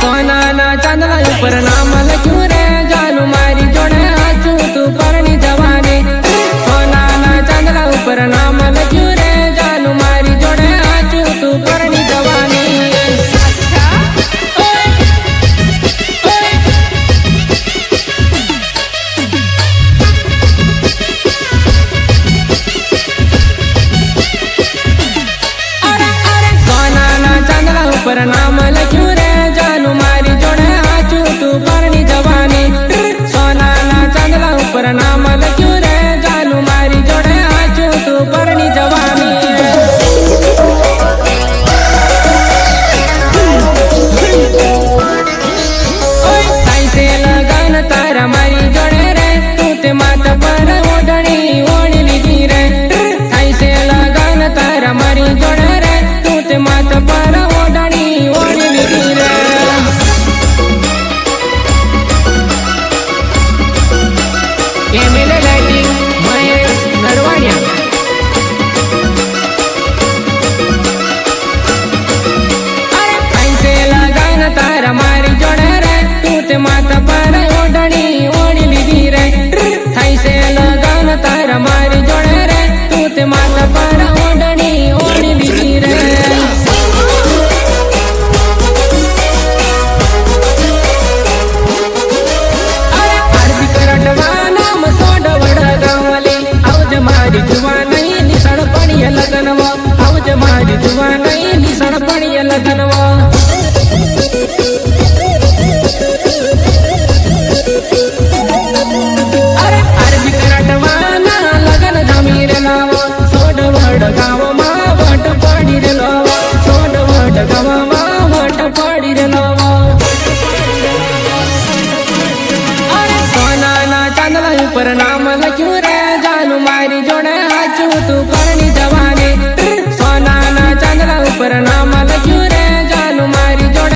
सोना ना चांदला ऊपर नाम लख्યું रे जानू मारी जोड़े आचू तू परनी जवानी सोना ना चांदला ऊपर नाम लख्યું रे जानू मारी जोड़े आचू तू परनी जवानी पर नाम लख्યું रे जानू मारी जोड़े आचू तू परनी जवानी सोना ना चांदला ऊपर नाम लख्યું रे जानू मारी जोड़े आचू तू परनी जवानी थाई से लगन तारा मारी जोड़े रे तू ते माथ पर ओढ़नी ओढ़ी लीधी रे थाई से लगन तारा मारी जोड़े रे तू ते माथ पर तारा मारी जोड़े रे तू ते माथा पर ओढ़नी ओढ़ी लीधी रे थाई से लगन तारा मारी जोड़े रे तू ते माथा पर ओढ़नी ओढ़ी लीधी रे आरती करटवा नाम सोड वडगावली आवज मारी जुवानी निसण पणिय लगनवा आवज मारी जुवानी निसण पणिय लगनवा पर नाम लख्યું